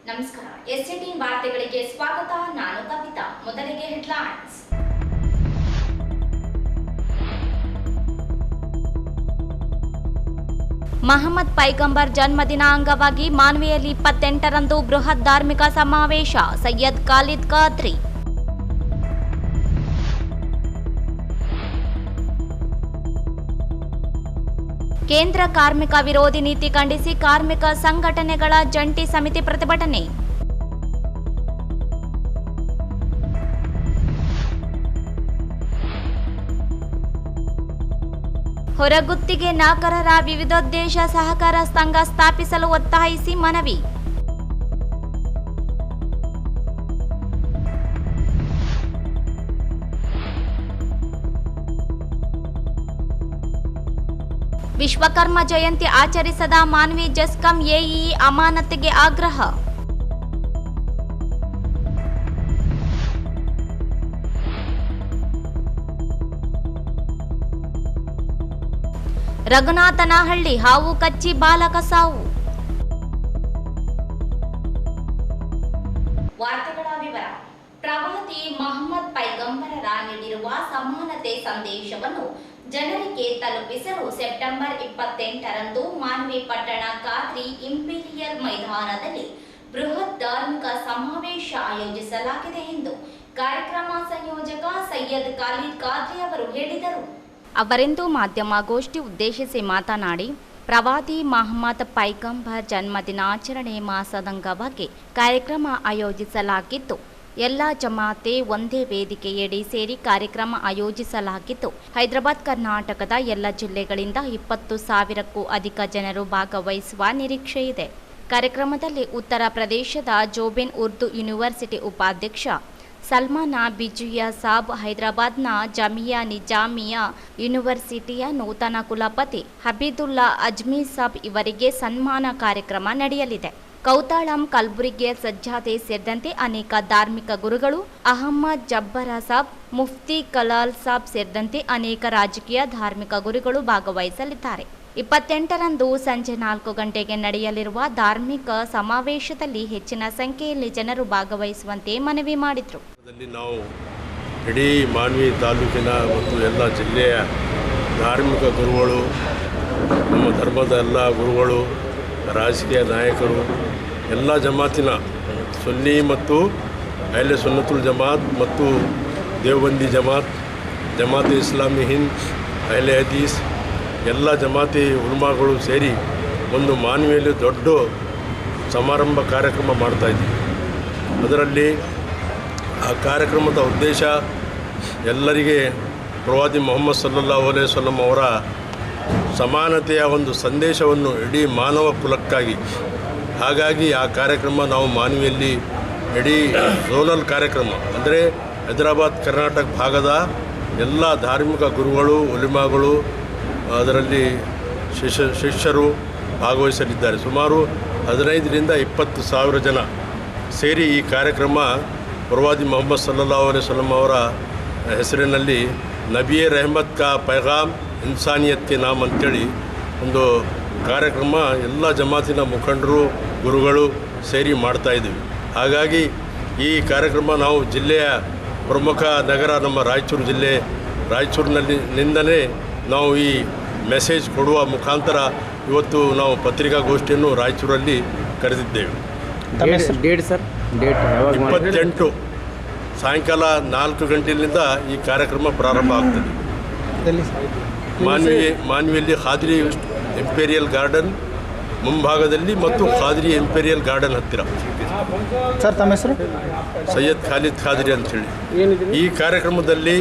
ನಮಸ್ಕಾರ. ಎಸ್18 ವಾರ್ತೆಗಳಿಗೆ ಸ್ವಾಗತ. ನಾನು ಕವಿತಾ. ಮೊದಲಿಗೆ ಹೆಡ್ಲೈನ್ಸ್. ಮಹಮ್ಮದ್ ಪೈಗಂಬರ್ ಜನ್ಮದಿನ ಅಂಗವಾಗಿ ಮಾನ್ವಿಯಲ್ಲಿ 28ರಂದು ಬೃಹತ್ ಧಾರ್ಮಿಕ ಸಮಾವೇಶ. ಸೈಯದ್ ಖಾಲಿದ್ ಖಾದ್ರಿ. ಕೇಂದ್ರ ಕಾರ್ಮಿಕ ವಿರೋಧಿ ನೀತಿ ಖಂಡಿಸಿ ಕಾರ್ಮಿಕ ಸಂಘಟನೆಗಳ ಜಂಟಿ ಸಮಿತಿ ಪ್ರತಿಭಟನೆ. ಹೊರಗುತ್ತಿಗೆ ನೌಕರರ ವಿವಿಧೋದ್ದೇಶ ಸಹಕಾರ ಸಂಘ ಸ್ಥಾಪಿಸಲು ಒತ್ತಾಯಿಸಿ ಮನವಿ. ವಿಶ್ವಕರ್ಮ ಜಯಂತಿ ಆಚರಿಸದ ಮಾನ್ವಿ ಜೆಸ್ಕಾಂ ಎಇಇ ಅಮಾನತಿಗೆ ಆಗ್ರಹ. ರಘುನಾಥನಹಳ್ಳಿ ಹಾವು ಕಚ್ಚಿ ಬಾಲಕ ಸಾವು. ವಾರ್ತೆಗಳ ವಿವರ. ಪ್ರವಾದಿ ಮಹಮ್ಮದ್ ಪೈಗಂಬರರ ನೀಡಿರುವ ಸಮಾನತೆ ಸಂದೇಶವನ್ನು ಜನರಿಗೆ ತಲುಪಿಸಲು ಸೆಪ್ಟೆಂಬರ್ 28ರಂದು ಮಾನ್ವಿ ಪಟ್ಟಣ ಖಾದ್ರಿ ಇಂಪೀರಿಯಲ್ ಮೈದಾನದಲ್ಲಿ ಬೃಹತ್ ಧಾರ್ಮಿಕ ಸಮಾವೇಶ ಆಯೋಜಿಸಲಾಗಿದೆ ಎಂದು ಕಾರ್ಯಕ್ರಮ ಸಂಯೋಜಕ ಸೈಯದ್ ಖಾಲಿದ್ ಖಾದ್ರಿ ಅವರು ಹೇಳಿದರು. ಅವರಿಂದು ಮಾಧ್ಯಮಗೋಷ್ಠಿ ಉದ್ದೇಶಿಸಿ ಮಾತನಾಡಿ, ಪ್ರವಾದಿ ಮಹಮ್ಮದ್ ಪೈಗಂಬರ್ ಜನ್ಮದಿನಾಚರಣೆ ಮಾಸದಂಗವಾಗಿ ಕಾರ್ಯಕ್ರಮ ಆಯೋಜಿಸಲಾಗಿದ್ದು, ಎಲ್ಲ ಜಮಾತೆ ಒಂದೇ ವೇದಿಕೆಯಡಿ ಸೇರಿ ಕಾರ್ಯಕ್ರಮ ಆಯೋಜಿಸಲಾಗಿದ್ದು, ಹೈದರಾಬಾದ್ ಕರ್ನಾಟಕದ ಎಲ್ಲ ಜಿಲ್ಲೆಗಳಿಂದ 20,000ಕ್ಕೂ ಅಧಿಕ ಜನರು ಭಾಗವಹಿಸುವ ನಿರೀಕ್ಷೆ ಇದೆ. ಕಾರ್ಯಕ್ರಮದಲ್ಲಿ ಉತ್ತರ ಪ್ರದೇಶದ ಜೋಬಿನ್ ಉರ್ದು ಯೂನಿವರ್ಸಿಟಿ ಉಪಾಧ್ಯಕ್ಷ ಸಲ್ಮಾನ ಬಿಜುಯಾ ಸಾಬ್, ಹೈದರಾಬಾದ್ನ ಜಾಮಿಯಾ ನಿಜಾಮಿಯಾ ಯೂನಿವರ್ಸಿಟಿಯ ನೂತನ ಕುಲಪತಿ ಹಬೀದುಲ್ಲಾ ಅಜ್ಮಿ ಸಾಬ್ ಇವರಿಗೆ ಸನ್ಮಾನ ಕಾರ್ಯಕ್ರಮ ನಡೆಯಲಿದೆ. ಕೌತಾಳಂ ಕಲಬುರಗಿಯ ಸಜ್ಜಾದೆ ಸೇರಿದಂತೆ ಅನೇಕ ಧಾರ್ಮಿಕ ಗುರುಗಳು, ಅಹಮ್ಮದ್ ಜಬ್ಬರ ಸಾಬ್, ಮುಫ್ತಿ ಕಲಾಲ್ ಸಾಬ್ ಸೇರಿದಂತೆ ಅನೇಕ ರಾಜಕೀಯ ಧಾರ್ಮಿಕ ಗುರುಗಳು ಭಾಗವಹಿಸಲಿದ್ದಾರೆ. 28ರಂದು ಸಂಜೆ 4 ಗಂಟೆಗೆ ನಡೆಯಲಿರುವ ಧಾರ್ಮಿಕ ಸಮಾವೇಶದಲ್ಲಿ ಹೆಚ್ಚಿನ ಸಂಖ್ಯೆಯಲ್ಲಿ ಜನರು ಭಾಗವಹಿಸುವಂತೆ ಮನವಿ ಮಾಡಿದರು. ನಾವು ಇಡೀ ಮಾನ್ವಿ ತಾಲೂಕಿನ ಮತ್ತು ಎಲ್ಲ ಜಿಲ್ಲೆಯ ಧಾರ್ಮಿಕ ಗುರುಗಳು, ನಮ್ಮ ಧರ್ಮದ ಎಲ್ಲ ಗುರುಗಳು, ರಾಜಕೀಯ ನಾಯಕರು, ಎಲ್ಲ ಜಮಾತಿನ ಸುನ್ನಿ ಮತ್ತು ಅಹ್ಲೆ ಸುನ್ನತುಲ್ ಜಮಾತ್ ಮತ್ತು ದೇವಬಂದಿ ಜಮಾತ್, ಜಮಾತ್ ಇಸ್ಲಾಮಿ ಹಿಂದ್, ಅಹ್ಲೆ ಹದೀಸ್ ಎಲ್ಲ ಜಮಾತಿ ಉಲ್ಮಾಗಳು ಸೇರಿ ಒಂದು ಮಾನ್ವಿಯಲ್ಲಿ ದೊಡ್ಡ ಸಮಾರಂಭ ಕಾರ್ಯಕ್ರಮ ಮಾಡ್ತಾಯಿದ್ದೀವಿ. ಅದರಲ್ಲಿ ಆ ಕಾರ್ಯಕ್ರಮದ ಉದ್ದೇಶ ಎಲ್ಲರಿಗೆ ಪ್ರವಾದಿ ಮೊಹಮ್ಮದ್ ಸಲ್ಲಲ್ಲಾಹು ಅಲೈಹಿ ವಸಲ್ಲಂ ಅವರ ಸಮಾನತೆಯ ಒಂದು ಸಂದೇಶವನ್ನು ಇಡೀ ಮಾನವ ಕುಲಕ್ಕಾಗಿ. ಹಾಗಾಗಿ ಆ ಕಾರ್ಯಕ್ರಮ ನಾವು ಮಾನ್ವಿಯಲ್ಲಿ ಇಡೀ ಝೋನಲ್ ಕಾರ್ಯಕ್ರಮ ಅಂದರೆ ಹೈದರಾಬಾದ್ ಕರ್ನಾಟಕ ಭಾಗದ ಎಲ್ಲ ಧಾರ್ಮಿಕ ಗುರುಗಳು, ಉಲಿಮಾಗಳು, ಅದರಲ್ಲಿ ಶಿಷ್ಯರು ಭಾಗವಹಿಸಲಿದ್ದಾರೆ. ಸುಮಾರು 15ರಿಂದ 20,000 ಜನ ಸೇರಿ ಈ ಕಾರ್ಯಕ್ರಮ ಪ್ರವಾದಿ ಮೊಹಮ್ಮದ್ ಸಲ್ಲಲ್ಲಾಹು ಅಲೈಹಿ ವಸಲ್ಲಂ ಅವರ ಹೆಸರಿನಲ್ಲಿ ನಬಿಯೇ ರೆಹಮತ್ ಕಾ ಪೈಗಾಮ್ ಇನ್ಸಾನಿಯತ್ ಕೆ ನಾಮ್ ಅಂತೇಳಿ ಒಂದು ಕಾರ್ಯಕ್ರಮ ಎಲ್ಲ ಜಮಾತಿನ ಮುಖಂಡರು, ಗುರುಗಳು ಸೇರಿ ಮಾಡ್ತಾಯಿದ್ದೀವಿ. ಹಾಗಾಗಿ ಈ ಕಾರ್ಯಕ್ರಮ ನಾವು ಜಿಲ್ಲೆಯ ಪ್ರಮುಖ ನಗರ ನಮ್ಮ ರಾಯಚೂರು ಜಿಲ್ಲೆ, ರಾಯಚೂರಿನಿಂದಲೇ ನಾವು ಈ ಮೆಸೇಜ್ ಕೊಡುವ ಮುಖಾಂತರ ಇವತ್ತು ನಾವು ಪತ್ರಿಕಾಗೋಷ್ಠಿಯನ್ನು ರಾಯಚೂರಲ್ಲಿ ಕರೆದಿದ್ದೇವೆ. Date sir? ಡೇಟ್ 28 ಸಾಯಂಕಾಲ 4 ಗಂಟೆಯಿಂದ ಈ ಕಾರ್ಯಕ್ರಮ ಪ್ರಾರಂಭ ಆಗ್ತದೆ. ಮಾನ್ವಿಯಲ್ಲಿ ಖಾದ್ರಿ ಇಂಪೀರಿಯಲ್ ಗಾರ್ಡನ್ ಮುಂಭಾಗದಲ್ಲಿ ಮತ್ತು ಖಾದ್ರಿ ಇಂಪೀರಿಯಲ್ ಗಾರ್ಡನ್ ಹತ್ತಿರ. ಸರ್ ತಮ್ಮ ಹೆಸರು? ಸೈಯದ್ ಖಾಲಿದ್ ಖಾದ್ರಿ ಅಂಥೇಳಿ. ಈ ಕಾರ್ಯಕ್ರಮದಲ್ಲಿ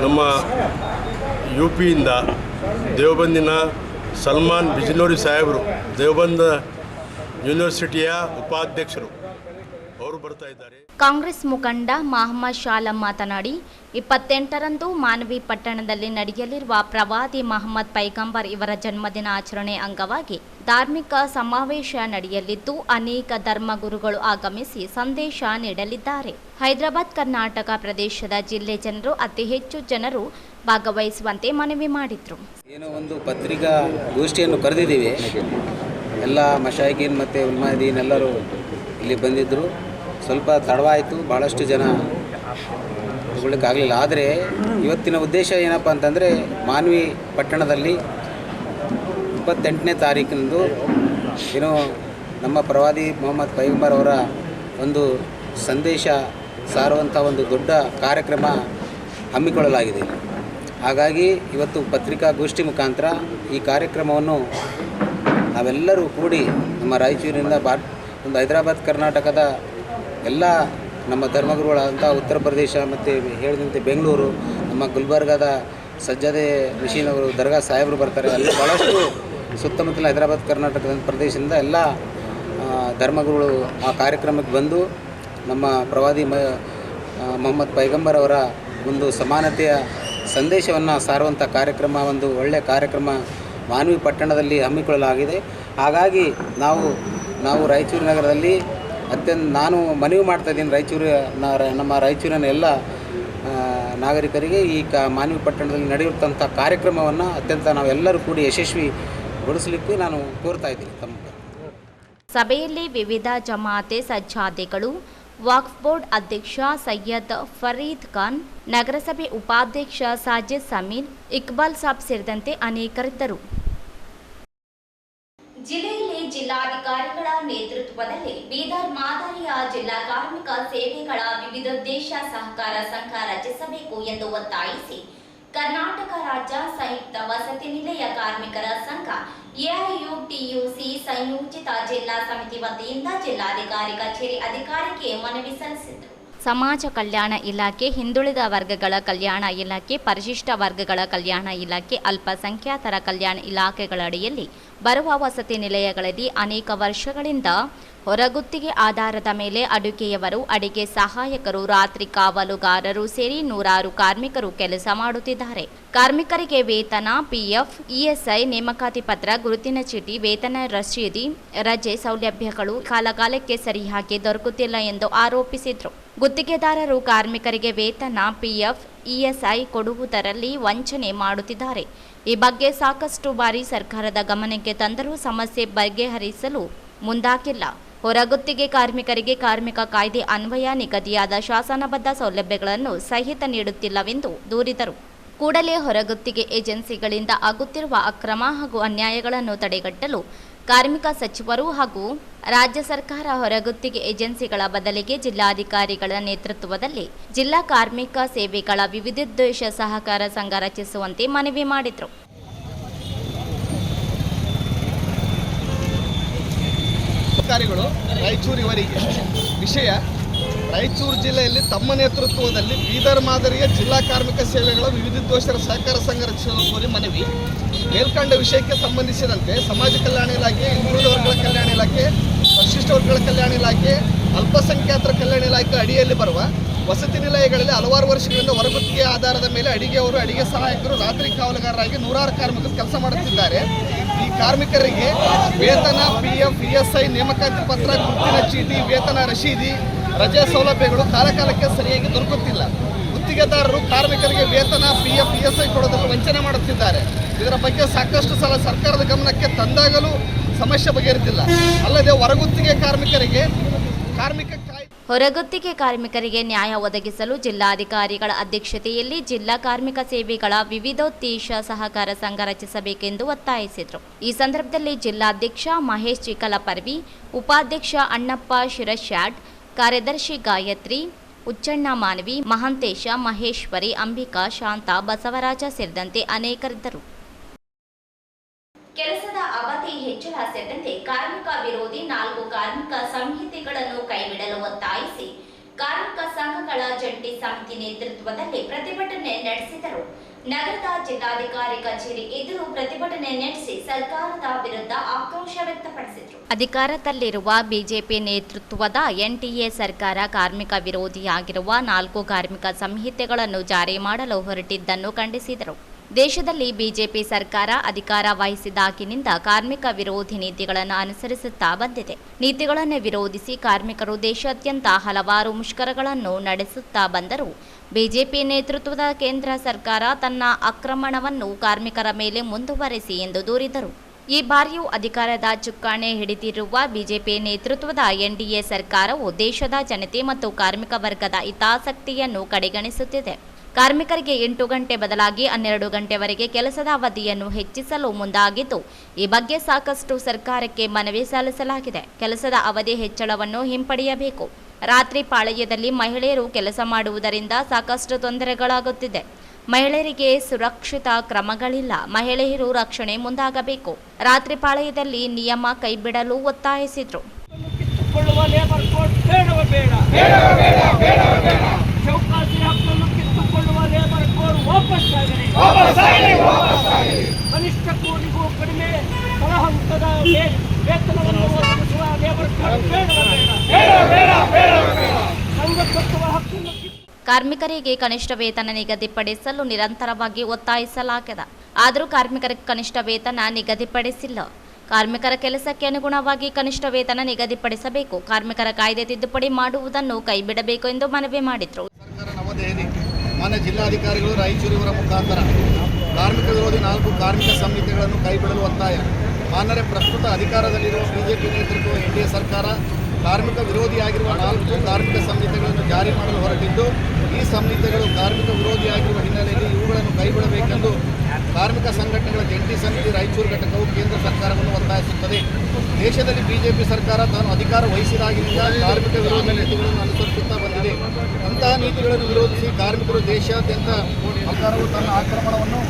ನಮ್ಮ UPಯಿಂದ ದೇವಬಂದಿನ ಸಲ್ಮಾನ್ ಬಿಜ್ನೋರಿ ಸಾಹೇಬರು, ದೇವಬಂದ ಯೂನಿವರ್ಸಿಟಿಯ ಉಪಾಧ್ಯಕ್ಷರು, ಅವರು ಬರ್ತಾ ಇದ್ದಾರೆ. ಕಾಂಗ್ರೆಸ್ ಮುಖಂಡ ಮಹಮ್ಮದ್ ಶಾಲಂ ಮಾತನಾಡಿ, 28ರಂದು ಮಾನ್ವಿ ಪಟ್ಟಣದಲ್ಲಿ ನಡೆಯಲಿರುವ ಪ್ರವಾದಿ ಮಹಮ್ಮದ್ ಪೈಗಂಬರ್ ಇವರ ಜನ್ಮದಿನ ಆಚರಣೆ ಅಂಗವಾಗಿ ಧಾರ್ಮಿಕ ಸಮಾವೇಶ ನಡೆಯಲಿದ್ದು, ಅನೇಕ ಧರ್ಮಗುರುಗಳು ಆಗಮಿಸಿ ಸಂದೇಶ ನೀಡಲಿದ್ದಾರೆ. ಹೈದರಾಬಾದ್ ಕರ್ನಾಟಕ ಪ್ರದೇಶದ ಜಿಲ್ಲೆ ಜನರು ಅತಿ ಹೆಚ್ಚು ಜನರು ಭಾಗವಹಿಸುವಂತೆ ಮನವಿ ಮಾಡಿದರು. ಏನೋ ಒಂದು ಪತ್ರಿಕಾ ಗೋಷ್ಠಿಯನ್ನು ಕರೆದಿದ್ದೀವಿ. ಎಲ್ಲ ಮಶಾಯಿಕೀನ್ ಮತ್ತು ಉಲ್ಮಾದೀನ್ ಎಲ್ಲರೂ ಇಲ್ಲಿ ಬಂದಿದ್ದರು. ಸ್ವಲ್ಪ ತಡವಾಯಿತು, ಭಾಳಷ್ಟು ಜನ ತಗೊಳ್ಳಿಕ್ಕಾಗಲಿಲ್ಲ. ಆದರೆ ಇವತ್ತಿನ ಉದ್ದೇಶ ಏನಪ್ಪ ಅಂತಂದರೆ, ಮಾನ್ವಿ ಪಟ್ಟಣದಲ್ಲಿ 28ನೇ ತಾರೀಕಿನಂದು ಏನೋ ನಮ್ಮ ಪ್ರವಾದಿ ಮೊಹಮ್ಮದ್ ಪೈಗಂಬರ್ ಅವರ ಒಂದು ಸಂದೇಶ ಸಾರುವಂಥ ಒಂದು ದೊಡ್ಡ ಕಾರ್ಯಕ್ರಮ ಹಮ್ಮಿಕೊಳ್ಳಲಾಗಿದೆ. ಹಾಗಾಗಿ ಇವತ್ತು ಪತ್ರಿಕಾಗೋಷ್ಠಿ ಮುಖಾಂತರ ಈ ಕಾರ್ಯಕ್ರಮವನ್ನು ನಾವೆಲ್ಲರೂ ಕೂಡಿ ನಮ್ಮ ರಾಯಚೂರಿನಿಂದ ಒಂದು ಹೈದರಾಬಾದ್ ಕರ್ನಾಟಕದ ಎಲ್ಲ ನಮ್ಮ ಧರ್ಮಗುರುಗಳಾದಂಥ ಉತ್ತರ ಪ್ರದೇಶ ಮತ್ತು ಹೇಳಿದಂತೆ ಬೆಂಗಳೂರು, ನಮ್ಮ ಗುಲ್ಬರ್ಗಾದ ಸಜ್ಜಾದೆ ಮಿಷಿನವರು ದರ್ಗಾ ಸಾಹೇಬರು ಬರ್ತಾರೆ. ಎಲ್ಲ ಭಾಳಷ್ಟು ಸುತ್ತಮುತ್ತಲ ಹೈದರಾಬಾದ್ ಕರ್ನಾಟಕದ ಪ್ರದೇಶದಿಂದ ಎಲ್ಲ ಧರ್ಮಗುರುಗಳು ಆ ಕಾರ್ಯಕ್ರಮಕ್ಕೆ ಬಂದು ನಮ್ಮ ಪ್ರವಾದಿ ಮೊಹಮ್ಮದ್ ಪೈಗಂಬರ್ ಅವರ ಒಂದು ಸಮಾನತೆಯ ಸಂದೇಶವನ್ನು ಸಾರುವಂಥ ಕಾರ್ಯಕ್ರಮ, ಒಂದು ಒಳ್ಳೆಯ ಕಾರ್ಯಕ್ರಮ ಮಾನ್ವಿ ಪಟ್ಟಣದಲ್ಲಿ ಹಮ್ಮಿಕೊಳ್ಳಲಾಗಿದೆ. ಹಾಗಾಗಿ ನಾವು ರಾಯಚೂರು ನಗರದಲ್ಲಿ ನಾನು ಮನವಿ ಮಾಡ್ತಾಯಿದ್ದೀನಿ ನಮ್ಮ ರಾಯಚೂರಿನ ಎಲ್ಲ ನಾಗರಿಕರಿಗೆ ಈ ಮಾನ್ವಿ ಪಟ್ಟಣದಲ್ಲಿ ನಡೆಯುವಂಥ ಕಾರ್ಯಕ್ರಮವನ್ನು ನಾವೆಲ್ಲರೂ ಕೂಡಿ ಯಶಸ್ವಿಗೊಳಿಸಲಿಕ್ಕೆ ನಾನು ಕೋರ್ತಾ ಇದ್ದೀನಿ ತಮ್ಮ. ಸಭೆಯಲ್ಲಿ ವಿವಿಧ ಜಮಾತೆ ಸಜ್ಜಾದೆಗಳು, ವಕ್ಫ್ ಬೋರ್ಡ್ ಅಧ್ಯಕ್ಷ ಸೈಯದ್ ಫರೀದ್ ಖಾನ್, ನಗರಸಭೆ ಉಪಾಧ್ಯಕ್ಷ ಸಾಜಿದ್ ಸಮೀರ್, ಇಕ್ಬಾಲ್ ಸಾಬ್ ಸೇರಿದಂತೆ ಅನೇಕರಿದ್ದರು. ಜಿಲ್ಲೆಯಲ್ಲಿ ಜಿಲ್ಲಾಧಿಕಾರಿಗಳ ನೇತೃತ್ವದಲ್ಲಿ ಬೀದರ್ ಮಾದರಿಯ ಜಿಲ್ಲಾ ಕಾರ್ಮಿಕ ಸೇವೆಗಳ ವಿವಿಧೋದ್ದೇಶ ಸಹಕಾರ ಸಂಘ ರಚಿಸಬೇಕು ಎಂದು ಒತ್ತಾಯಿಸಿ ಕರ್ನಾಟಕ ರಾಜ್ಯ ಸಂಯುಕ್ತ ವಸತಿ ನಿಲಯ ಕಾರ್ಮಿಕರ ಸಂಘ ಎಐಯುಟಿಯುಸಿ ಸಂಯೋಜಿತ ಜಿಲ್ಲಾ ಸಮಿತಿ ವತಿಯಿಂದ ಜಿಲ್ಲಾಧಿಕಾರಿ ಕಚೇರಿ ಅಧಿಕಾರಿಗೆ ಮನವಿ ಸಲ್ಲಿಸಿದರು. ಸಮಾಜ ಕಲ್ಯಾಣ ಇಲಾಖೆ, ಹಿಂದುಳಿದ ವರ್ಗಗಳ ಕಲ್ಯಾಣ ಇಲಾಖೆ, ಪರಿಶಿಷ್ಟ ವರ್ಗಗಳ ಕಲ್ಯಾಣ ಇಲಾಖೆ, ಅಲ್ಪಸಂಖ್ಯಾತರ ಕಲ್ಯಾಣ ಇಲಾಖೆಗಳಡಿಯಲ್ಲಿ ಬರುವ ವಸತಿ ನಿಲಯಗಳಲ್ಲಿ ಅನೇಕ ವರ್ಷಗಳಿಂದ ಹೊರಗುತ್ತಿಗೆ ಆಧಾರದ ಮೇಲೆ ಅಡುಗೆಯವರು, ಅಡಿಗೆ ಸಹಾಯಕರು, ರಾತ್ರಿ ಕಾವಲುಗಾರರು ಸೇರಿ ನೂರಾರು ಕಾರ್ಮಿಕರು ಕೆಲಸ ಮಾಡುತ್ತಿದ್ದಾರೆ. ಕಾರ್ಮಿಕರಿಗೆ ವೇತನ, ಪಿಎಫ್, ಇಎಸ್ಐ, ನೇಮಕಾತಿ ಪತ್ರ, ಗುರುತಿನ ಚೀಟಿ, ವೇತನ ರಸೀದಿ, ರಜೆ ಸೌಲಭ್ಯಗಳು ಕಾಲಕಾಲಕ್ಕೆ ಸರಿಯಾಗಿ ದೊರಕುತ್ತಿಲ್ಲ ಎಂದು ಆರೋಪಿಸಿದರು. ಗುತ್ತಿಗೆದಾರರು ಕಾರ್ಮಿಕರಿಗೆ ವೇತನ, ಪಿಎಫ್, ಇಎಸ್ಐ ಕೊಡುವುದರಲ್ಲಿ ವಂಚನೆ ಮಾಡುತ್ತಿದ್ದಾರೆ. ಈ ಬಗ್ಗೆ ಸಾಕಷ್ಟು ಬಾರಿ ಸರ್ಕಾರದ ಗಮನಕ್ಕೆ ತಂದರೂ ಸಮಸ್ಯೆ ಬಗೆಹರಿಸಲು ಮುಂದಾಗಿಲ್ಲ. ಹೊರಗುತ್ತಿಗೆ ಕಾರ್ಮಿಕರಿಗೆ ಕಾರ್ಮಿಕ ಕಾಯ್ದೆ ಅನ್ವಯ ನಿಗದಿಯಾದ ಶಾಸನಬದ್ಧ ಸೌಲಭ್ಯಗಳನ್ನು ಸಹಿತ ನೀಡುತ್ತಿಲ್ಲವೆಂದು ದೂರಿದರು. ಕೂಡಲೇ ಹೊರಗುತ್ತಿಗೆ ಏಜೆನ್ಸಿಗಳಿಂದ ಆಗುತ್ತಿರುವ ಅಕ್ರಮ ಹಾಗೂ ಅನ್ಯಾಯಗಳನ್ನು ತಡೆಗಟ್ಟಲು ಕಾರ್ಮಿಕ ಸಚಿವರು ಹಾಗೂ ರಾಜ್ಯ ಸರ್ಕಾರ ಹೊರಗುತ್ತಿಗೆ ಏಜೆನ್ಸಿಗಳ ಬದಲಿಗೆ ಜಿಲ್ಲಾಧಿಕಾರಿಗಳ ನೇತೃತ್ವದಲ್ಲಿ ಜಿಲ್ಲಾ ಕಾರ್ಮಿಕ ಸೇವೆಗಳ ವಿವಿಧೋದ್ದೇಶ ಸಹಕಾರ ಸಂಘ ರಚಿಸುವಂತೆ ಮನವಿ ಮಾಡಿದರು. ಅಧಿಕಾರಿಗಳು ರಾಯಚೂರಿವರಿಗೆ ವಿಷಯ, ರಾಯಚೂರು ಜಿಲ್ಲೆಯಲ್ಲಿ ತಮ್ಮ ನೇತೃತ್ವದಲ್ಲಿ ಬೀದರ್ ಮಾದರಿಯ ಜಿಲ್ಲಾ ಕಾರ್ಮಿಕ ಸೇವೆಗಳ ವಿವಿಧೋದ್ದೇಶ ಸಹಕಾರ ಸಂಘ ರಚಿಸಲು ಕೋರಿ ಮನವಿ. ಮೇಲ್ಕಂಡ ವಿಷಯಕ್ಕೆ ಸಂಬಂಧಿಸಿದಂತೆ ಸಮಾಜ ಕಲ್ಯಾಣ ಇಲಾಖೆ, ಹಿಂದುಳಿದ ವರ್ಗಗಳ ಕಲ್ಯಾಣ ಇಲಾಖೆ, ಪರಿಶಿಷ್ಟ ವರ್ಗಗಳ ಕಲ್ಯಾಣ ಇಲಾಖೆ, ಅಲ್ಪಸಂಖ್ಯಾತರ ಕಲ್ಯಾಣ ಇಲಾಖೆ ಅಡಿಯಲ್ಲಿ ಬರುವ ವಸತಿ ನಿಲಯಗಳಲ್ಲಿ ಹಲವಾರು ವರ್ಷಗಳಿಂದ ಹೊರಗುತ್ತಿಗೆ ಆಧಾರದ ಮೇಲೆ ಅಡಿಗೆಯವರು, ಅಡಿಗೆ ಸಹಾಯಕರು, ರಾತ್ರಿ ಕಾವಲುಗಾರರಾಗಿ ನೂರಾರು ಕಾರ್ಮಿಕರು ಕೆಲಸ ಮಾಡುತ್ತಿದ್ದಾರೆ. ಈ ಕಾರ್ಮಿಕರಿಗೆ ವೇತನ, ಪಿಎಫ್, ಇಎಸ್ಐ, ನೇಮಕಾತಿ ಪತ್ರ, ಗುರುತಿನ ಚೀಟಿ, ವೇತನ ರಶೀದಿ, ರಜೆ ಸೌಲಭ್ಯಗಳು ಕಾಲಕಾಲಕ್ಕೆ ಸರಿಯಾಗಿ ದೊರಕುತ್ತಿಲ್ಲ. ಗುತ್ತಿಗೆದಾರರು ಕಾರ್ಮಿಕರಿಗೆ ವೇತನ, ಪಿಎಫ್, ಇಎಸ್ಐ ಕೊಡೋದನ್ನು ವಂಚನೆ ಮಾಡುತ್ತಿದ್ದಾರೆ. ಇದರ ಬಗ್ಗೆ ಸಾಕಷ್ಟು ಸಲ ಸರ್ಕಾರದ ಗಮನಕ್ಕೆ ತಂದಾಗಲೂ ಸಮಸ್ಯೆ ಬಗೆಹರಿದಿಲ್ಲ. ಅಲ್ಲದೆ ಹೊರಗುತ್ತಿಗೆ ಕಾರ್ಮಿಕರಿಗೆ ಹೊರಗುತ್ತಿಗೆ ಕಾರ್ಮಿಕರಿಗೆ ನ್ಯಾಯ ಒದಗಿಸಲು ಜಿಲ್ಲಾಧಿಕಾರಿಗಳ ಅಧ್ಯಕ್ಷತೆಯಲ್ಲಿ ಜಿಲ್ಲಾ ಕಾರ್ಮಿಕ ಸೇವೆಗಳ ವಿವಿಧೋದ್ದೇಶ ಸಹಕಾರ ಸಂಘ ರಚಿಸಬೇಕೆಂದು ಒತ್ತಾಯಿಸಿದರು. ಈ ಸಂದರ್ಭದಲ್ಲಿ ಜಿಲ್ಲಾಧ್ಯಕ್ಷ ಮಹೇಶ್ ಚಿಕಲಪರ್ವಿ, ಉಪಾಧ್ಯಕ್ಷ ಅಣ್ಣಪ್ಪ ಶಿರಶ್ಯಾಡ್, ಕಾರ್ಯದರ್ಶಿ ಗಾಯತ್ರಿ, ಉಚ್ಚಣ್ಣ ಮಾನವಿ, ಮಹಾಂತೇಶ, ಮಹೇಶ್ವರಿ, ಅಂಬಿಕಾ, ಶಾಂತ, ಬಸವರಾಜ ಸೇರಿದಂತೆ ಅನೇಕರಿದ್ದರು. ಕೆಲಸದ ಅವಧಿ ಹೆಚ್ಚಳ ಸೇರಿದಂತೆ ಕಾರ್ಮಿಕ ವಿರೋಧಿ 4 ಕಾರ್ಮಿಕ ಸಂಹಿತೆಗಳನ್ನು ಕೈಬಿಡಲು ಒತ್ತಾಯಿಸಿ ಕಾರ್ಮಿಕ ಸಂಘಗಳ ಜಂಟಿ ಸಮಿತಿ ನೇತೃತ್ವದಲ್ಲಿ ಪ್ರತಿಭಟನೆ ನಡೆಸಿದರು. ನಗರದ ಜಿಲ್ಲಾಧಿಕಾರಿ ಕಚೇರಿ ಎದುರು ಪ್ರತಿಭಟನೆ ನಡೆಸಿ ಸರ್ಕಾರದ ವಿರುದ್ಧ ಆಕ್ರೋಶ ವ್ಯಕ್ತಪಡಿಸಿದರು. ಅಧಿಕಾರದಲ್ಲಿರುವ ಬಿಜೆಪಿ ನೇತೃತ್ವದ ಎನ್ಡಿಎ ಸರ್ಕಾರ ಕಾರ್ಮಿಕ ವಿರೋಧಿಯಾಗಿರುವ 4 ಕಾರ್ಮಿಕ ಸಂಹಿತೆಗಳನ್ನು ಜಾರಿ ಮಾಡಲು ಹೊರಟಿದ್ದನ್ನು ಖಂಡಿಸಿದರು. ದೇಶದಲ್ಲಿ ಬಿಜೆಪಿ ಸರ್ಕಾರ ಅಧಿಕಾರ ವಹಿಸಿದಾಗಿನಿಂದ ಕಾರ್ಮಿಕ ವಿರೋಧಿ ನೀತಿಗಳನ್ನು ಅನುಸರಿಸುತ್ತಾ ಬಂದಿದೆ. ನೀತಿಗಳನ್ನು ವಿರೋಧಿಸಿ ಕಾರ್ಮಿಕರು ದೇಶಾದ್ಯಂತ ಹಲವಾರು ಮುಷ್ಕರಗಳನ್ನು ನಡೆಸುತ್ತಾ ಬಂದರೂ ಬಿಜೆಪಿ ನೇತೃತ್ವದ ಕೇಂದ್ರ ಸರ್ಕಾರ ತನ್ನ ಆಕ್ರಮಣವನ್ನು ಕಾರ್ಮಿಕರ ಮೇಲೆ ಮುಂದುವರೆಸಿ ಎಂದು ದೂರಿದರು. ಈ ಬಾರಿಯೂ ಅಧಿಕಾರದ ಚುಕ್ಕಾಣಿ ಹಿಡಿದಿರುವ ಬಿಜೆಪಿ ನೇತೃತ್ವದ ಎನ್ಡಿಎ ಸರ್ಕಾರವು ದೇಶದ ಜನತೆ ಮತ್ತು ಕಾರ್ಮಿಕ ವರ್ಗದ ಹಿತಾಸಕ್ತಿಯನ್ನು ಕಡೆಗಣಿಸುತ್ತಿದೆ. ಕಾರ್ಮಿಕರಿಗೆ 8 ಗಂಟೆ ಬದಲಾಗಿ 12 ಗಂಟೆವರೆಗೆ ಕೆಲಸದ ಅವಧಿಯನ್ನು ಹೆಚ್ಚಿಸಲು ಮುಂದಾಗಿದ್ದು, ಈ ಬಗ್ಗೆ ಸಾಕಷ್ಟು ಸರ್ಕಾರಕ್ಕೆ ಮನವಿ ಸಲ್ಲಿಸಲಾಗಿದೆ. ಕೆಲಸದ ಅವಧಿ ಹೆಚ್ಚಳವನ್ನು ಹಿಂಪಡೆಯಬೇಕು. ರಾತ್ರಿ ಪಾಳಯದಲ್ಲಿ ಮಹಿಳೆಯರು ಕೆಲಸ ಮಾಡುವುದರಿಂದ ಸಾಕಷ್ಟು ತೊಂದರೆಗಳಾಗುತ್ತಿದೆ. ಮಹಿಳೆಯರಿಗೆ ಸುರಕ್ಷಿತ ಕ್ರಮಗಳಿಲ್ಲ. ಮಹಿಳೆಯರು ರಕ್ಷಣೆ ಮುಂದಾಗಬೇಕು. ರಾತ್ರಿ ಪಾಳಯದಲ್ಲಿ ನಿಯಮ ಕೈಬಿಡಲು ಒತ್ತಾಯಿಸಿದರು. ಕನಿಷ್ಠ ಕೂಲಿಗೂ ಕಡಿಮೆ ತಳಹಂತದ ವೇತನವನ್ನು ಒದಗಿಸುವ ಲೇಬರ್ ಕೋಡ್ ಸಂಘಟಿಸುವ ಹಕ್ಕನ್ನು ಕಾರ್ಮಿಕರಿಗೆ ಕನಿಷ್ಠ ವೇತನ ನಿಗದಿಪಡಿಸಲು ನಿರಂತರವಾಗಿ ಒತ್ತಾಯಿಸಲಾಗಿದೆ. ಆದರೂ ಕಾರ್ಮಿಕರಿಗೆ ಕನಿಷ್ಠ ವೇತನ ನಿಗದಿಪಡಿಸಿಲ್ಲ. ಕಾರ್ಮಿಕರ ಕೆಲಸಕ್ಕೆ ಅನುಗುಣವಾಗಿ ಕನಿಷ್ಠ ವೇತನ ನಿಗದಿಪಡಿಸಬೇಕು. ಕಾರ್ಮಿಕರ ಕಾಯ್ದೆ ತಿದ್ದುಪಡಿ ಮಾಡುವುದನ್ನು ಕೈಬಿಡಬೇಕು ಎಂದು ಮನವಿ ಮಾಡಿದರು. ಸರ್ಕಾರ ನವದೆಹಲಿ ಮಾನ್ಯ ಜಿಲ್ಲಾಧಿಕಾರಿಗಳು ರಾಯಚೂರು ಇವರ ಮುಖಾಂತರ ಕಾರ್ಮಿಕ ವಿರೋಧಿ 4 ಕಾರ್ಮಿಕ ಸಂಹಿತೆಗಳನ್ನು ಕೈಬಿಡಲು ಒತ್ತಾಯ. ಮಾನ್ಯರೇ, ಪ್ರಸ್ತುತ ಅಧಿಕಾರದಲ್ಲಿರುವ ಬಿಜೆಪಿ ನೇತೃತ್ವದ ಎನ್ಡಿಎ ಸರ್ಕಾರ ಕಾರ್ಮಿಕ ವಿರೋಧಿಯಾಗಿರುವ 4 ಕಾರ್ಮಿಕ ಸಂಹಿತೆಗಳನ್ನು ಜಾರಿ ಮಾಡಲು ಹೊರಟಿದ್ದು, ಈ ಸಂಹಿತೆಗಳು ಕಾರ್ಮಿಕ ವಿರೋಧಿಯಾಗಿರುವ ಹಿನ್ನೆಲೆಯಲ್ಲಿ ಇವುಗಳನ್ನು ಕೈಬಿಡಬೇಕೆಂದು ಕಾರ್ಮಿಕ ಸಂಘಟನೆಗಳ ಜಂಟಿ ಸಮಿತಿ ರಾಯಚೂರು ಘಟಕವು ಕೇಂದ್ರ ಸರ್ಕಾರವನ್ನು ಒತ್ತಾಯಿಸುತ್ತದೆ. ದೇಶದಲ್ಲಿ ಬಿಜೆಪಿ ಸರ್ಕಾರ ತಾನು ಅಧಿಕಾರ ವಹಿಸಿದಾಗಿನಿಂದ ಕಾರ್ಮಿಕ ವಿರೋಧಿ ನೀತಿಗಳನ್ನು ಅನುಸರಿಸುತ್ತಾ ಬಂದಿದೆ. ಅಂತಹ ನೀತಿಗಳನ್ನು ವಿರೋಧಿಸಿ ಕಾರ್ಮಿಕರು ದೇಶಾದ್ಯಂತ ಸರ್ಕಾರವು ತನ್ನ ಆಕ್ರಮಣವನ್ನು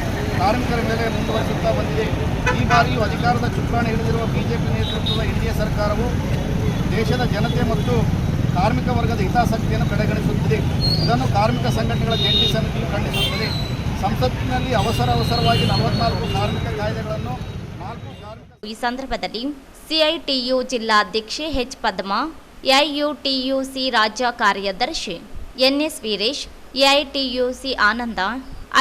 ಕಾರ್ಮಿಕರ ಮೇಲೆ ಮುಂದುವರಿಸುತ್ತಾ ಬಂದಿದೆ. ಈ ಬಾರಿಯೂ ಅಧಿಕಾರದ ಚುಕ್ಕಾಣಿ ಹಿಡಿದಿರುವ ಬಿಜೆಪಿ ನೇತೃತ್ವದ ಎನ್ಡಿಎ ಸರ್ಕಾರವು ದೇಶದ ಜನತೆ ಮತ್ತು ಕಾರ್ಮಿಕ ವರ್ಗದ ಹಿತಾಸಕ್ತಿಯನ್ನು ಕಡೆಗಣಿಸುತ್ತಿದೆ. ಇದನ್ನು ಕಾರ್ಮಿಕ ಸಂಘಟನೆಗಳ ಜಂಟಿ ಸಮಿತಿಯು ಖಂಡಿಸುತ್ತದೆ. ಸಂಸತ್ತಿನಲ್ಲಿ ಅವಸರವಾಗಿ 44 ಕಾರ್ಮಿಕ ಕಾಯ್ದೆಗಳನ್ನು 4 ಕಾರ್ಮಿಕ ಈ ಸಂದರ್ಭದಲ್ಲಿ ಸಿಐಟಿಯು ಜಿಲ್ಲಾಧ್ಯಕ್ಷೆ ಎಚ್ ಪದ್ಮಾ, ಎಐಯುಟಿಯುಸಿ ರಾಜ್ಯ ಕಾರ್ಯದರ್ಶಿ NS Veeresh, AITUC Ananda,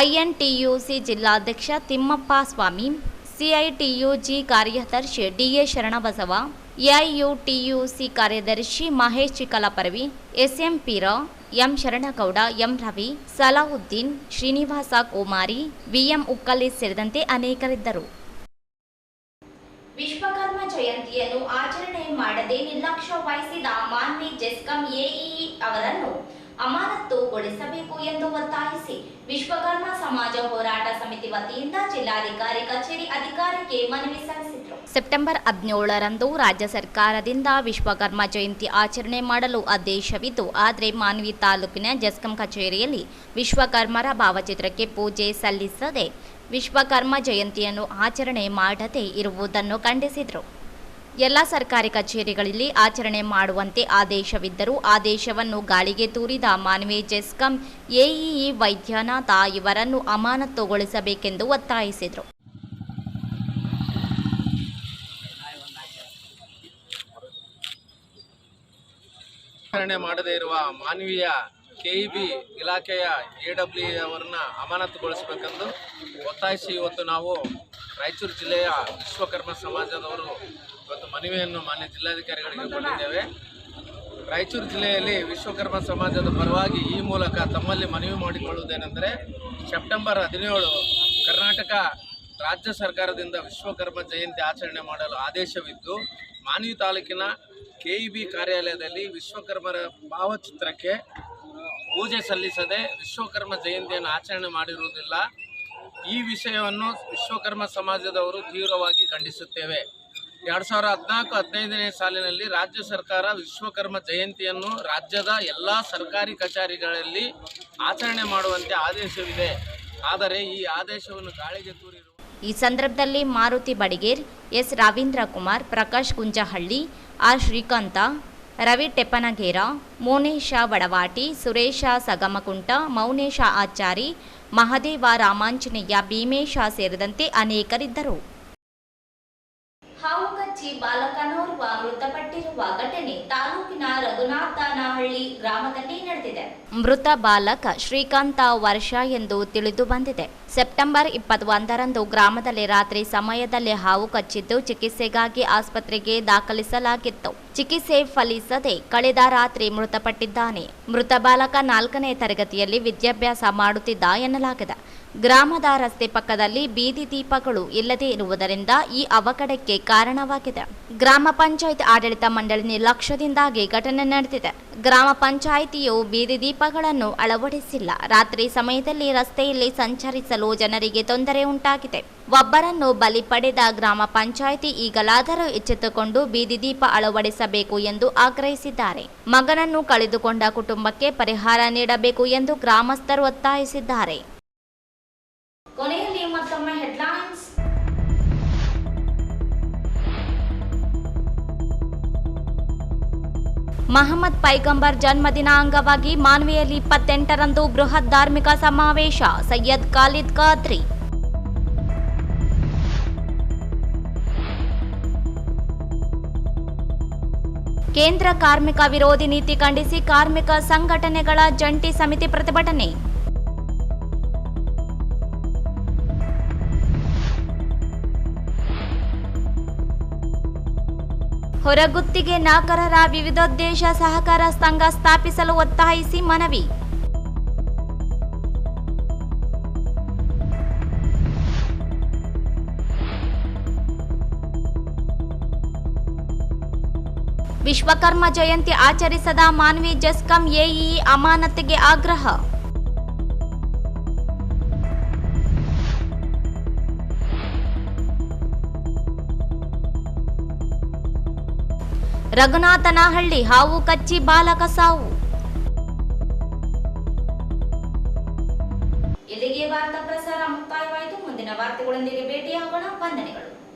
INTUC ಜಿಲ್ಲಾಧ್ಯಕ್ಷ ತಿಮ್ಮಪ್ಪ ಸ್ವಾಮಿ, ಸಿಐಟಿಯುಜಿ ಕಾರ್ಯದರ್ಶಿ ಡಿಎ ಶರಣಬಸವ, ಎಐಯುಟಿಯುಸಿ ಕಾರ್ಯದರ್ಶಿ Mahesh Chikkalaparavi, SM Peera, M Sharanagouda, M Ravi, Salauddin, Srinivasa Komari, VM Ukkali ಸೇರಿದಂತೆ ಅನೇಕರಿದ್ದರು. ವಿಶ್ವಕರ್ಮ ಜಯಂತಿಯನ್ನು ಆಚರಣೆ ಮಾಡದೆ ನಿರ್ಲಕ್ಷ್ಯ ವಹಿಸಿದ ಮಾನ್ವಿ ಜೆಸ್ಕಾಂ ಎಇಇ ಅವರನ್ನು ಅಮಾನತುಗೊಳಿಸಬೇಕು ಎಂದು ಒತ್ತಾಯಿಸಿ ವಿಶ್ವಕರ್ಮ ಸಮಾಜ ಹೋರಾಟ ಸಮಿತಿ ವತಿಯಿಂದ ಜಿಲ್ಲಾಧಿಕಾರಿ ಕಚೇರಿ ಅಧಿಕಾರಿಗೆ ಮನವಿ ಸಲ್ಲಿಸಿದರು. ಸೆಪ್ಟೆಂಬರ್ 17ರಂದು ರಾಜ್ಯ ಸರ್ಕಾರದಿಂದ ವಿಶ್ವಕರ್ಮ ಜಯಂತಿ ಆಚರಣೆ ಮಾಡಲು ಆದೇಶವಿದ್ದು, ಆದರೆ ಮಾನ್ವಿ ತಾಲೂಕಿನ ಜೆಸ್ಕಾಂ ಕಚೇರಿಯಲ್ಲಿ ವಿಶ್ವಕರ್ಮರ ಭಾವಚಿತ್ರಕ್ಕೆ ಪೂಜೆ ಸಲ್ಲಿಸದೆ ವಿಶ್ವಕರ್ಮ ಜಯಂತಿಯನ್ನು ಆಚರಣೆ ಮಾಡದೇ ಇರುವುದನ್ನು ಖಂಡಿಸಿದರು. ಎಲ್ಲ ಸರ್ಕಾರಿ ಕಚೇರಿಗಳಲ್ಲಿ ಆಚರಣೆ ಮಾಡುವಂತೆ ಆದೇಶವಿದ್ದರೂ ಆದೇಶವನ್ನು ಗಾಳಿಗೆ ತೂರಿದ ಮಾನ್ವಿ ಜೆಸ್ಕಾಂ ಎಇಇ ವೈದ್ಯನಾಥ ಇವರನ್ನು ಅಮಾನತುಗೊಳಿಸಬೇಕೆಂದು ಒತ್ತಾಯಿಸಿದರು. ಆಚರಣೆ ಮಾಡದೇ ಇರುವ ಮಾನವೀಯ ಕೆಇಬಿ ಇಲಾಖೆಯ ಎಡಬ್ಲ್ಯೂ ಅವರನ್ನ ಅಮಾನತುಗೊಳಿಸಬೇಕೆಂದು ಒತ್ತಾಯಿಸಿ ಇವತ್ತು ನಾವು ರಾಯಚೂರು ಜಿಲ್ಲೆಯ ವಿಶ್ವಕರ್ಮ ಸಮಾಜದವರು ಇವತ್ತು ಮನವಿಯನ್ನು ಮಾನ್ಯ ಜಿಲ್ಲಾಧಿಕಾರಿಗಳಿಗೆ ಕೊಟ್ಟಿದ್ದೇವೆ. ರಾಯಚೂರು ಜಿಲ್ಲೆಯಲ್ಲಿ ವಿಶ್ವಕರ್ಮ ಸಮಾಜದ ಪರವಾಗಿ ಈ ಮೂಲಕ ತಮ್ಮಲ್ಲಿ ಮನವಿ ಮಾಡಿಕೊಳ್ಳುವುದೇನೆಂದರೆ, ಸೆಪ್ಟೆಂಬರ್ 17 ಕರ್ನಾಟಕ ರಾಜ್ಯ ಸರ್ಕಾರದಿಂದ ವಿಶ್ವಕರ್ಮ ಜಯಂತಿ ಆಚರಣೆ ಮಾಡಲು ಆದೇಶವಿದ್ದು, ಮಾನ್ವಿ ತಾಲೂಕಿನ ಕೆಇಬಿ ಕಾರ್ಯಾಲಯದಲ್ಲಿ ವಿಶ್ವಕರ್ಮರ ಭಾವಚಿತ್ರಕ್ಕೆ ಪೂಜೆ ಸಲ್ಲಿಸದೆ ವಿಶ್ವಕರ್ಮ ಜಯಂತಿಯನ್ನು ಆಚರಣೆ ಮಾಡಿರುವುದಿಲ್ಲ. ಈ ವಿಷಯವನ್ನು ವಿಶ್ವಕರ್ಮ ಸಮಾಜದವರು ತೀವ್ರವಾಗಿ ಖಂಡಿಸುತ್ತೇವೆ. 2014-15ನೇ ಸಾಲಿನಲ್ಲಿ ರಾಜ್ಯ ಸರ್ಕಾರ ವಿಶ್ವಕರ್ಮ ಜಯಂತಿಯನ್ನು ರಾಜ್ಯದ ಎಲ್ಲ ಸರ್ಕಾರಿ ಕಚೇರಿಗಳಲ್ಲಿ ಆಚರಣೆ ಮಾಡುವಂತೆ ಆದೇಶವಿದೆ. ಆದರೆ ಈ ಆದೇಶವನ್ನು ಗಾಳಿಗೆ ತೂರಿರುವ ಈ ಸಂದರ್ಭದಲ್ಲಿ ಮಾರುತಿ ಬಡಿಗೇರ್, ಎಸ್ ರಾವೀಂದ್ರ ಕುಮಾರ್, ಪ್ರಕಾಶ್ ಕುಂಜಹಳ್ಳಿ, ಆರ್ ಶ್ರೀಕಾಂತ, ರವಿ ಟೆಪ್ಪನಗೇರ, ಮೋನೇಶ ಬಡವಾಟಿ, ಸುರೇಶ ಸಗಮಕುಂಟ, ಮೌನೇಶ ಆಚಾರಿ, ಮಹದೇವ ರಾಮಾಂಜನೇಯ, ಭೀಮೇಶ ಸೇರಿದಂತೆ ಅನೇಕರಿದ್ದರು. ಹಾವುಗಚ್ಚಿ ಬಾಲಕನೋರ್ವ ಮೃತಪಟ್ಟಿರುವ ಘಟನೆ ತಾಲೂಕಿನ ರಘುನಾಥನಹಳ್ಳಿ ಗ್ರಾಮದಲ್ಲಿ ನಡೆದಿದೆ. ಮೃತ ಬಾಲಕ ಶ್ರೀಕಾಂತ ವರ್ಷ ಎಂದು ತಿಳಿದು ಬಂದಿದೆ. ಸೆಪ್ಟೆಂಬರ್ 21ರಂದು ಗ್ರಾಮದಲ್ಲಿ ರಾತ್ರಿ ಸಮಯದಲ್ಲಿ ಹಾವು ಕಚ್ಚಿದ್ದು ಚಿಕಿತ್ಸೆಗಾಗಿ ಆಸ್ಪತ್ರೆಗೆ ದಾಖಲಿಸಲಾಗಿತ್ತು. ಚಿಕಿತ್ಸೆ ಫಲಿಸದೆ ಕಳೆದ ರಾತ್ರಿ ಮೃತಪಟ್ಟಿದ್ದಾನೆ. ಮೃತ ಬಾಲಕ 4ನೇ ತರಗತಿಯಲ್ಲಿ ವಿದ್ಯಾಭ್ಯಾಸ ಮಾಡುತ್ತಿದ್ದ ಎನ್ನಲಾಗಿದೆ. ಗ್ರಾಮದ ರಸ್ತೆ ಪಕ್ಕದಲ್ಲಿ ಬೀದಿ ದೀಪಗಳು ಇಲ್ಲದೆ ಇರುವುದರಿಂದ ಈ ಅವಘಡಕ್ಕೆ ಕಾರಣವಾಗಿದೆ. ಗ್ರಾಮ ಪಂಚಾಯತ್ ಆಡಳಿತ ಮಂಡಳಿ ನಿರ್ಲಕ್ಷ್ಯದಿಂದಾಗಿ ಘಟನೆ ನಡೆದಿದೆ. ಗ್ರಾಮ ಪಂಚಾಯಿತಿಯು ಬೀದಿ ದೀಪಗಳನ್ನು ಅಳವಡಿಸಿಲ್ಲ. ರಾತ್ರಿ ಸಮಯದಲ್ಲಿ ರಸ್ತೆಯಲ್ಲಿ ಸಂಚರಿಸಲು ಜನರಿಗೆ ತೊಂದರೆ ಉಂಟಾಗಿದೆ. ಒಬ್ಬರನ್ನು ಬಲಿ ಪಡೆದ ಗ್ರಾಮ ಪಂಚಾಯಿತಿ ಈಗಲಾದರೂ ಎಚ್ಚೆತ್ತುಕೊಂಡು ಬೀದಿ ದೀಪ ಅಳವಡಿಸಬೇಕು ಎಂದು ಆಗ್ರಹಿಸಿದ್ದಾರೆ. ಮಗನನ್ನು ಕಳೆದುಕೊಂಡ ಕುಟುಂಬಕ್ಕೆ ಪರಿಹಾರ ನೀಡಬೇಕು ಎಂದು ಗ್ರಾಮಸ್ಥರು ಒತ್ತಾಯಿಸಿದ್ದಾರೆ. ಕೊನೆಯಲ್ಲಿ ಮತ್ತೊಮ್ಮೆ ಹೆಡ್ಲೈನ್ಸ್. ಮಹಮ್ಮದ್ ಪೈಗಂಬರ್ ಜನ್ಮದಿನ ಅಂಗವಾಗಿ ಮಾನ್ವಿಯಲ್ಲಿ 28ರಂದು ಬೃಹತ್ ಧಾರ್ಮಿಕ ಸಮಾವೇಶ. ಸೈಯದ್ ಖಾಲಿದ್ ಖಾದ್ರಿ. ಕೇಂದ್ರ ಕಾರ್ಮಿಕ ವಿರೋಧಿ ನೀತಿ ಖಂಡಿಸಿ ಕಾರ್ಮಿಕ ಸಂಘಟನೆಗಳ ಜಂಟಿ ಸಮಿತಿ ಪ್ರತಿಭಟನೆ. ಹೊರಗುತ್ತಿಗೆ ನೌಕರರ ವಿವಿಧೋದ್ದೇಶ ಸಹಕಾರ ಸಂಘ ಸ್ಥಾಪಿಸಲು ಒತ್ತಾಯಿಸಿ ಮನವಿ. ವಿಶ್ವಕರ್ಮ ಜಯಂತಿ ಆಚರಿಸದ ಮಾನ್ವಿ ಜೆಸ್ಕಾಂ ಎಇಇ ಅಮಾನತಿಗೆ ಆಗ್ರಹ. ರಘುನಾಥನಹಳ್ಳಿ ಹಾವು ಕಚ್ಚಿ ಬಾಲಕ ಸಾವು. ಇಲ್ಲಿಗೆ ವಾರ್ತಾ ಪ್ರಸಾರ ಮುಕ್ತಾಯವಾಯಿತು. ಮುಂದಿನ ವಾರ್ತೆಗಳೊಂದಿಗೆ ಭೇಟಿಯಾಗೋಣ. ವಂದನೆಗಳು.